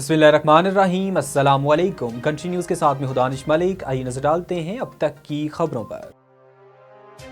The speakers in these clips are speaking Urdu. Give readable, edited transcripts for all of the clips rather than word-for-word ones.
بسم اللہ الرحمن الرحیم۔ السلام علیکم۔ کنٹری نیوز کے ساتھ میں ہوں دانش ملک۔ آئیے نظر ڈالتے ہیں اب تک کی خبروں پر۔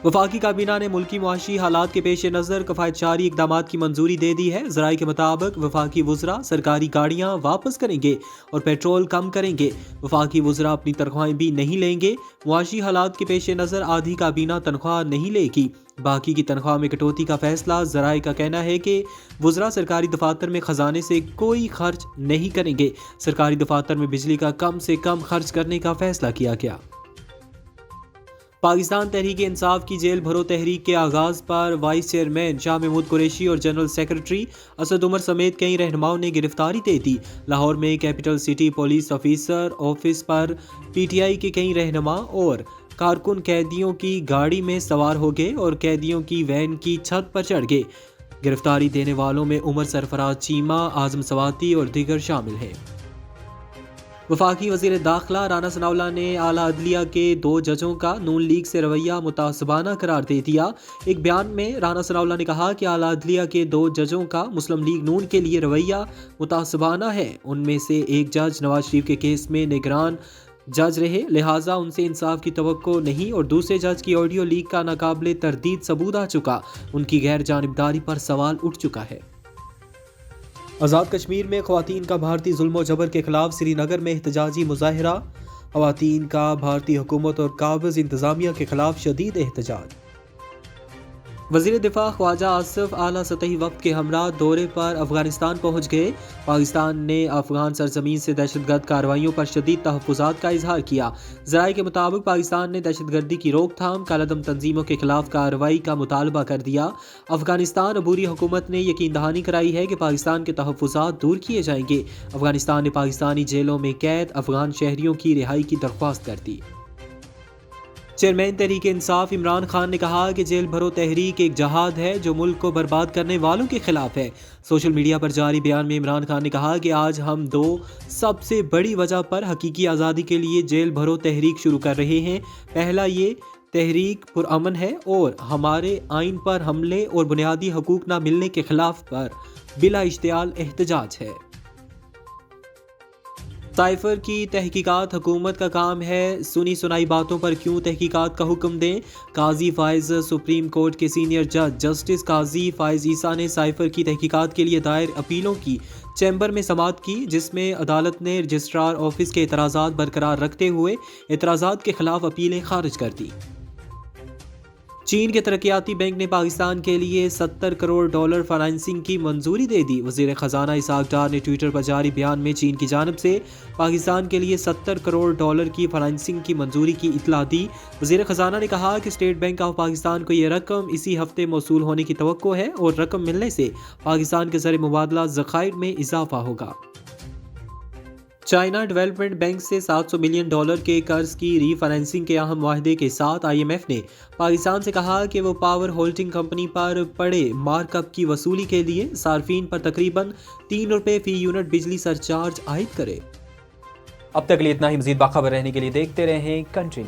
وفاقی کابینہ نے ملکی معاشی حالات کے پیش نظر کفایت جاری اقدامات کی منظوری دے دی ہے۔ ذرائع کے مطابق وفاقی وزراء سرکاری گاڑیاں واپس کریں گے اور پیٹرول کم کریں گے۔ وفاقی وزراء اپنی تنخواہیں بھی نہیں لیں گے۔ معاشی حالات کے پیش نظر آدھی کابینہ تنخواہ نہیں لے گی، باقی کی تنخواہ میں کٹوتی کا فیصلہ۔ ذرائع کا کہنا ہے کہ وزراء سرکاری دفاتر میں خزانے سے کوئی خرچ نہیں کریں گے۔ سرکاری دفاتر میں بجلی کا کم سے کم خرچ کرنے کا فیصلہ کیا گیا۔ پاکستان تحریک انصاف کی جیل بھرو تحریک کے آغاز پر وائس چیئرمین شاہ محمود قریشی اور جنرل سیکرٹری اسد عمر سمیت کئی رہنماؤں نے گرفتاری دے دی۔ لاہور میں capital city police officer office per P T I کے کئی رہنما اور کارکن قیدیوں کی گاڑی میں سوار ہو گئے اور قیدیوں کی وین کی چھت پر چڑھ گئے۔ گرفتاری دینے والوں میں عمر سرفراز چیمہ، اعظم سواتی اور دیگر شامل ہیں۔ وفاقی وزیر داخلہ رانا ثناءاللہ نے اعلیٰ عدلیہ کے 2 ججوں کا نون لیگ سے رویہ متعصبانہ قرار دے دیا۔ ایک بیان میں رانا ثناءاللہ نے کہا کہ اعلیٰ عدلیہ کے 2 ججوں کا مسلم لیگ نون کے لیے رویہ متعصبانہ ہے۔ ان میں سے ایک جج نواز شریف کے کیس میں نگران جج رہے، لہٰذا ان سے انصاف کی توقع نہیں، اور دوسرے جج کی آڈیو لیک کا ناقابل تردید ثبوت آ چکا، ان کی غیر جانبداری پر سوال اٹھ چکا ہے۔ آزاد کشمیر میں خواتین کا بھارتی ظلم و جبر کے خلاف سری نگر میں احتجاجی مظاہرہ۔ خواتین کا بھارتی حکومت اور قابض انتظامیہ کے خلاف شدید احتجاج۔ وزیر دفاع خواجہ آصف اعلیٰ سطحی وفد کے ہمراہ دورے پر افغانستان پہنچ گئے۔ پاکستان نے افغان سرزمین سے دہشت گرد کارروائیوں پر شدید تحفظات کا اظہار کیا۔ ذرائع کے مطابق پاکستان نے دہشت گردی کی روک تھام، کالعدم تنظیموں کے خلاف کارروائی کا مطالبہ کر دیا۔ افغانستان عبوری حکومت نے یقین دہانی کرائی ہے کہ پاکستان کے تحفظات دور کیے جائیں گے۔ افغانستان نے پاکستانی جیلوں میں قید افغان شہریوں کی رہائی کی درخواست کر دی۔ چیئرمین تحریک انصاف عمران خان نے کہا کہ جیل بھرو تحریک ایک جہاد ہے جو ملک کو برباد کرنے والوں کے خلاف ہے۔ سوشل میڈیا پر جاری بیان میں عمران خان نے کہا کہ آج ہم 2 سب سے بڑی وجہ پر حقیقی آزادی کے لیے جیل بھرو تحریک شروع کر رہے ہیں۔ پہلا، یہ تحریک پرامن ہے اور ہمارے آئین پر حملے اور بنیادی حقوق نہ ملنے کے خلاف پر بلا اشتعال احتجاج ہے۔ سائفر کی تحقیقات حکومت کا کام ہے، سنی سنائی باتوں پر کیوں تحقیقات کا حکم دیں؟ قاضی فائز سپریم کورٹ کے سینئر جج جسٹس قاضی فائز عیسیٰ نے سائفر کی تحقیقات کے لیے دائر اپیلوں کی چیمبر میں سماعت کی، جس میں عدالت نے رجسٹرار آفس کے اعتراضات برقرار رکھتے ہوئے اعتراضات کے خلاف اپیلیں خارج کر دیں۔ چین کے ترقیاتی بینک نے پاکستان کے لیے $70 کروڑ فنانسنگ کی منظوری دے دی۔ وزیر خزانہ اسحاق ڈار نے ٹویٹر پر جاری بیان میں چین کی جانب سے پاکستان کے لیے $70 کروڑ کی فنانسنگ کی منظوری کی اطلاع دی۔ وزیر خزانہ نے کہا کہ اسٹیٹ بینک آف پاکستان کو یہ رقم اسی ہفتے موصول ہونے کی توقع ہے اور رقم ملنے سے پاکستان کے زر مبادلہ ذخائر میں اضافہ ہوگا۔ چائنا ڈیولپمنٹ بینک سے $700 ملین کے قرض کی ری فنانسنگ کے اہم معاہدے کے ساتھ آئی ایم ایف نے پاکستان سے کہا کہ وہ پاور ہولڈنگ کمپنی پر پڑے مارک اپ کی وصولی کے لیے صارفین پر تقریباً $3 فی یونٹ بجلی سر چارج عائد کرے۔ اب تک لیے اتنا ہی۔ مزید باخبر رہنے کے لیے دیکھتے رہیں کنٹری۔